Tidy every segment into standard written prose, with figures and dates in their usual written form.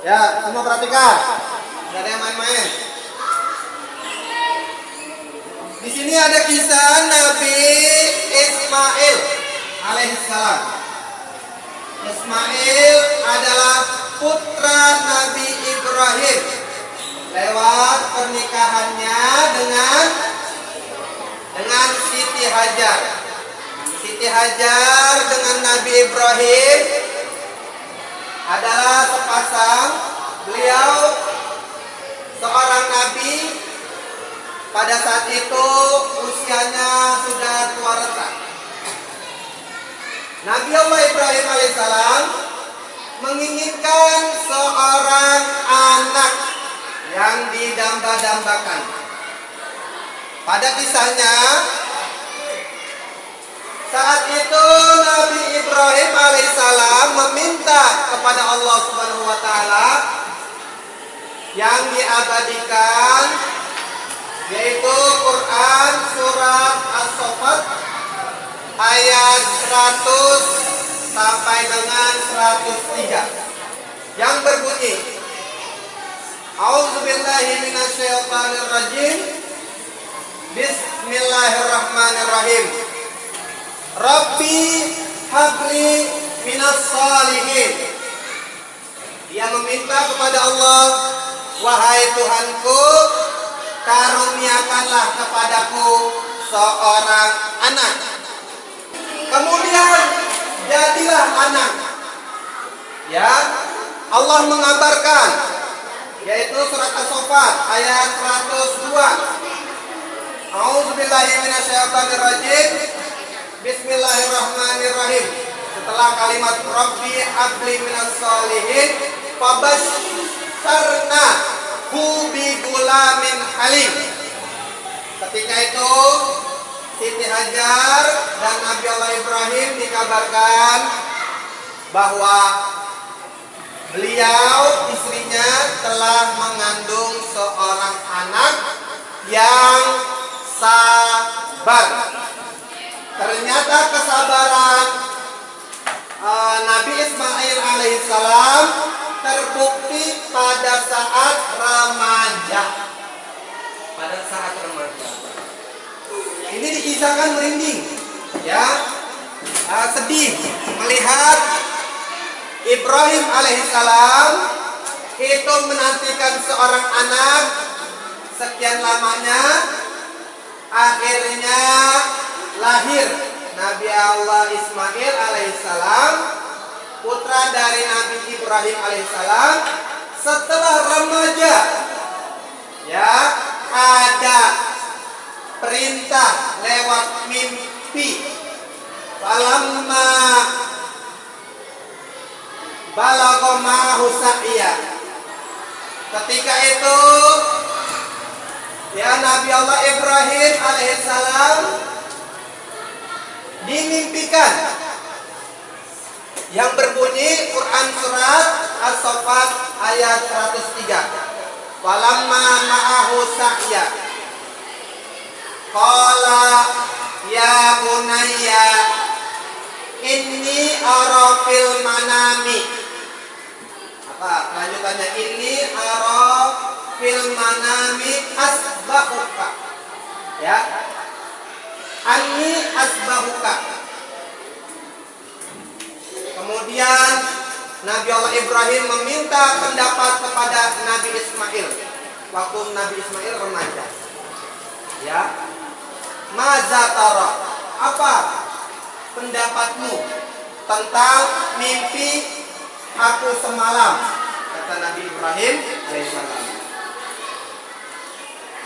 Ya, semua perhatikan. Gak ada yang main-main. Di sini ada kisah Nabi Ismail alaihissalam. Ismail adalah putra Nabi Ibrahim lewat pernikahannya dengan Siti Hajar. Siti Hajar dengan Nabi Ibrahim adalah sepasang. Beliau seorang nabi, pada saat itu usianya sudah tua renta. Nabi Allah Ibrahim alaihissalam menginginkan seorang anak yang didamba-dambakan. Pada kisahnya, saat itu Nabi Ibrahim alaihissalam meminta kepada Allah Subhanahu wa taala yang diabadikan, yaitu Quran surat As-Saffat ayat 100 sampai dengan 103 yang berbunyi, A'udzubillahi minasyaitonirrajim. Bismillahirrahmanirrahim. Rabbi habli minas salihin. Dia meminta kepada Allah, wahai Tuhanku, karuniakanlah kepadaku seorang anak. Kemudian jadilah anak. Ya, Allah mengabarkan, yaitu surat As-Saffat ayat 102. A'udzubillahi minasyaitonirrajim. Bismillahirrahmanirrahim. Setelah kalimat Rabbi habli minas sholihin, fabasyarna hu bi gulamin halim. Ketika itu Siti Hajar dan Nabi Allah Ibrahim dikabarkan bahwa beliau, istrinya, telah mengandung seorang anak yang sabar. Ternyata kesabaran Nabi Ismail alaihissalam terbukti pada saat remaja. Ini dikisahkan merinding, ya, sedih melihat Ibrahim alaihissalam itu menantikan seorang anak sekian lamanya, akhirnya lahir Nabi Allah Ismail alaihissalam, putra dari Nabi Ibrahim alaihissalam. Setelah remaja, ya, ada perintah lewat mimpi. Falamma balagha ma'ahu sa'ya. Ketika itu, ya, Nabi Allah Ibrahim alaihissalam dimimpikan yang berbunyi Quran surat As-Saffat ayat 103. Falamma ma'ahu sa'ya qala ya bunayya inni ara fil manami. Apa lanjutannya? Inni ara fil manami asbahuka. Ya, anni asbahuka. Kemudian Nabi Allah Ibrahim meminta pendapat kepada Nabi Ismail waktu Nabi Ismail remaja. Ya, maza tara, apa pendapatmu tentang mimpi aku semalam? Kata Nabi Ibrahim alaihissalam.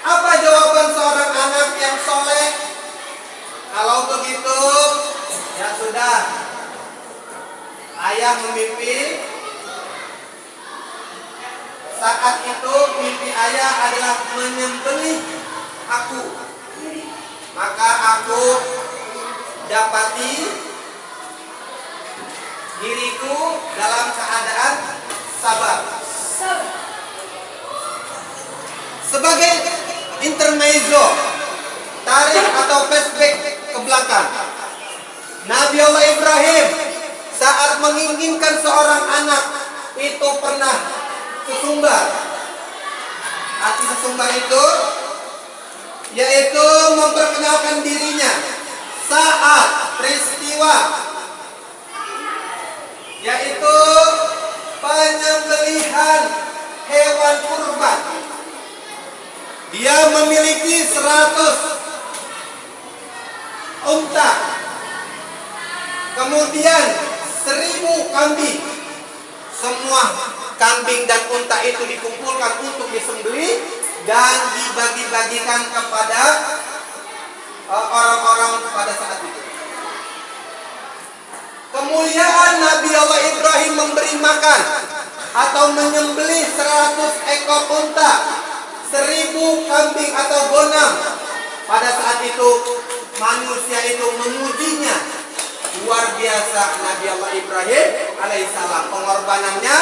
Apa jawaban seorang anak yang soleh? Kalau begitu, ya sudah, ayah memimpi. Saat itu mimpi ayah adalah menyembelih aku. Maka aku dapati diriku dalam keadaan sabar. Sebagai intermezzo, tarik atau flashback ke belakang, Nabi Allah Ibrahim saat menginginkan seorang anak itu pernah sesumbar. Arti sesumbar itu yaitu memperkenalkan dirinya saat peristiwa, yaitu penyembelihan hewan kurban. Dia memiliki 100 unta, kemudian 1000 kambing. Semua kambing dan unta itu dikumpulkan untuk disembelih dan dibagi-bagikan kepada orang-orang pada saat itu. Kemuliaan Nabi Allah Ibrahim memberi makan atau menyembelih 100 ekor unta, 1000 kambing atau gonam. Pada saat itu manusia itu memujinya. Luar biasa Nabi Allah Ibrahim alaihissalam. Pengorbanannya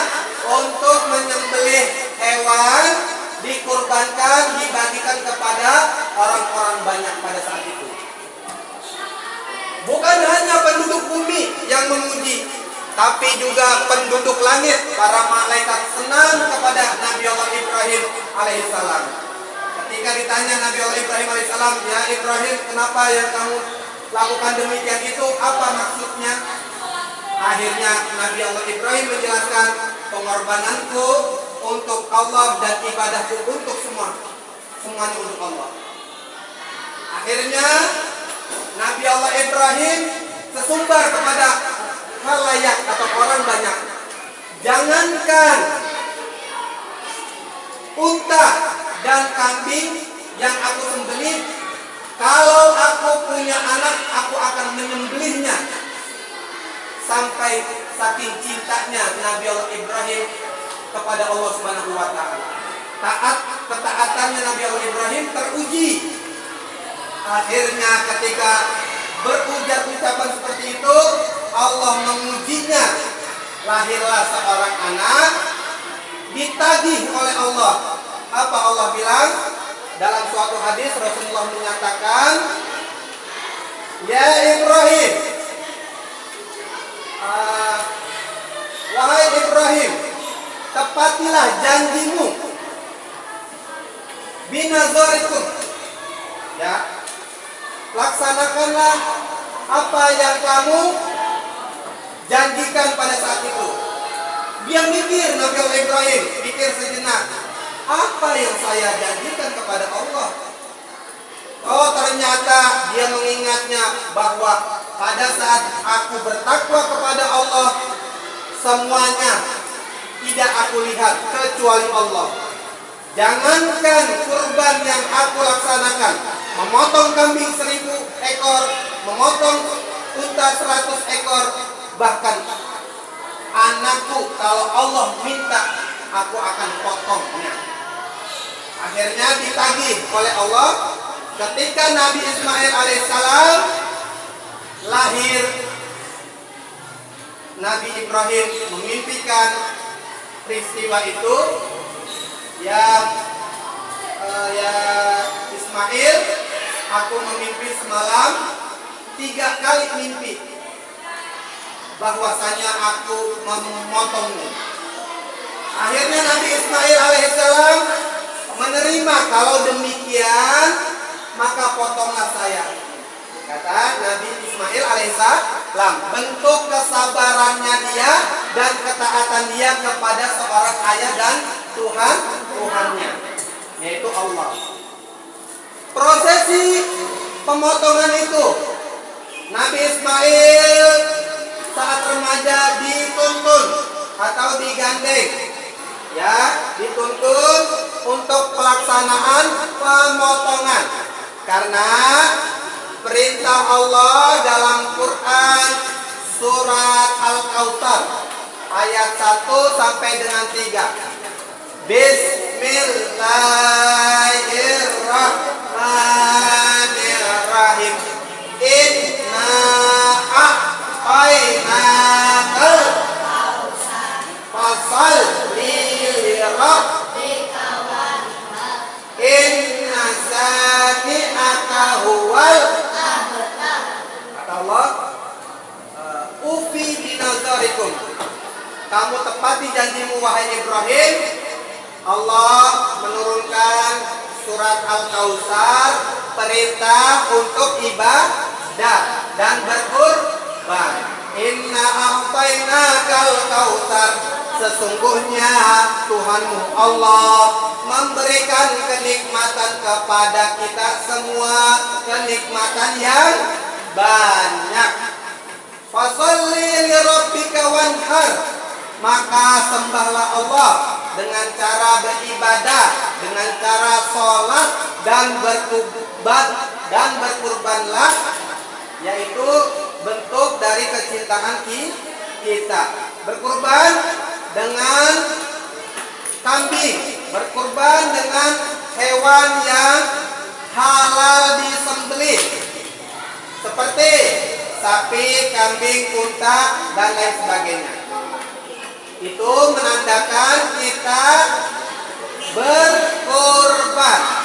untuk menyembelih hewan, dikurbankan, dibagikan kepada orang-orang banyak pada saat itu. Bukan hanya penduduk bumi yang memuji, tapi juga penduduk langit. Para malaikat senang kepada Nabi Allah Ibrahim alaihissalam. Ketika ditanya Nabi Allah Ibrahim alaihissalam, "Ya Ibrahim, kenapa yang kamu lakukan demikian itu? Apa maksudnya?" Akhirnya Nabi Allah Ibrahim menjelaskan, "Pengorbananku untuk Allah dan ibadahku untuk semuanya untuk Allah." Akhirnya Nabi Allah Ibrahim sesumbar kepada khalayak atau orang banyak. Jangankan unta dan kambing yang aku sembelih, kalau aku punya anak, aku akan menyembelihnya. Sampai saking cintanya Nabi Allah Ibrahim kepada Allah Subhanahu wa taala. Ketaatannya Nabi Allah Ibrahim teruji. Akhirnya ketika berujar ucapan seperti itu, Allah mengujinya. Lahirlah seorang anak, ditagih oleh Allah. Apa Allah bilang? Dalam suatu hadis Rasulullah menyatakan, "Ya Ibrahim, wahai Ibrahim, tepatilah janjimu binazarikum." Ya, laksanakanlah apa yang kamu janjikan pada saat itu. Dia mikir, Nabi Allah Ibrahim pikir sejenak, apa yang saya janjikan kepada Allah? Oh, ternyata dia mengingatnya bahwa pada saat aku bertakwa kepada Allah, semuanya tidak aku lihat kecuali Allah. Jangankan kurban yang aku laksanakan, memotong kambing 1000 ekor, memotong unta 100 ekor, bahkan anakku kalau Allah minta, aku akan potongnya. Akhirnya ditagih oleh Allah ketika Nabi Ismail alaihissalam lahir. Nabi Ibrahim memimpikan peristiwa itu. Ya Ismail, aku memimpi semalam 3 kali mimpi bahwasanya aku memotongmu. Akhirnya Nabi Ismail alaihissalam menerima, kalau demikian maka potonglah saya. Kata Nabi Ismail alaihissalam, bentuk kesabarannya dia dan ketaatan dia kepada seorang ayah dan Tuhannya, yaitu Allah. Prosesi pemotongan itu, Nabi Ismail saat remaja dituntun atau digandeng, ya, dituntun untuk pelaksanaan pemotongan karena perintah Allah dalam Quran surat Al-Kautsar ayat 1 sampai dengan 3. Bismillahirrahmanirrahim. Inna a'tainakal fasholli lirabbika wanhar. Inna sani'aka huwal abtar. Kata Allah, ufi binazarikum. Kamu tepati janjimu wahai Ibrahim Allah menurunkan surat Al-Kautsar, perintah untuk ibadah dan berkurban. Inna a'tainakal kautsar, sesungguhnya Tuhanmu Allah memberikan kenikmatan kepada kita semua, kenikmatan yang banyak. Fasholli li rabbika wanhar, maka sembahlah Allah dengan cara beribadah, dengan cara sholat dan berkurbanlah, yaitu bentuk dari kecintaan kita. Berkurban dengan kambing, berkurban dengan hewan yang halal disembelih, seperti sapi, kambing, unta, dan lain sebagainya. Itu menandakan kita berkorban.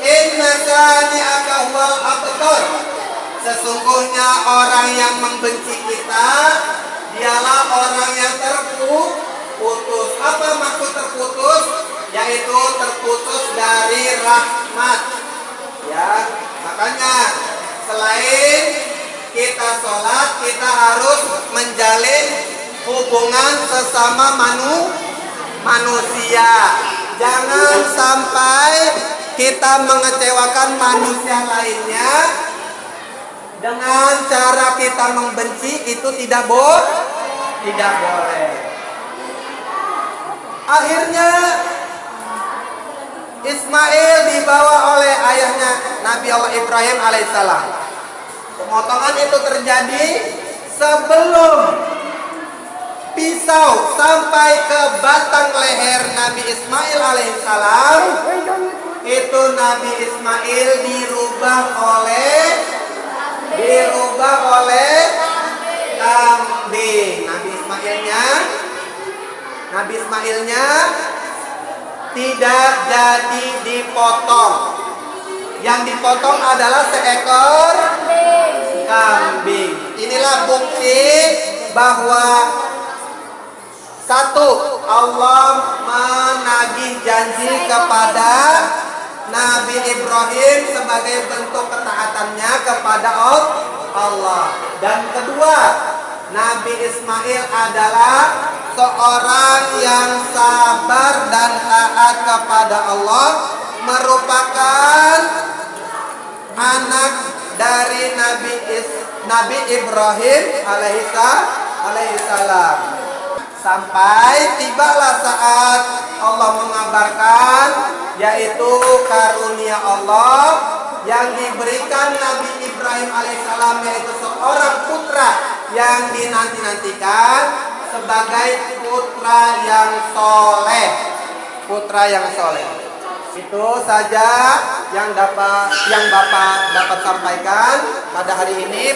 Inna sani'aka huwal abtar, sesungguhnya orang yang membenci kita dialah orang yang terputus. Apa maksud terputus? Yaitu terputus dari rahmat. Ya, makanya selain kita sholat, kita harus menjalin hubungan sesama manusia. Jangan sampai kita mengecewakan manusia lainnya dengan cara kita membenci, itu tidak boleh. Akhirnya Ismail dibawa oleh ayahnya Nabi Allah Ibrahim alaihissalam. Pemotongan itu terjadi sebelum pisau sampai ke batang leher Nabi Ismail alaihissalam. Itu Nabi Ismail dirubah oleh kambing. Nabi Ismailnya tidak jadi dipotong. Yang dipotong adalah seekor kambing. Inilah bukti bahwa satu, Allah menagih janji kepada Nabi Ibrahim sebagai bentuk ketaatannya kepada Allah. Dan kedua, Nabi Ismail adalah seorang yang sabar dan taat kepada Allah, merupakan anak dari Nabi Ibrahim alaihissalam. Sampai tibalah saat Allah mengabarkan, yaitu karunia Allah yang diberikan Nabi Ibrahim alaihissalam, yaitu seorang putra yang dinanti-nantikan sebagai putra yang soleh. Itu saja yang Bapak dapat sampaikan pada hari ini.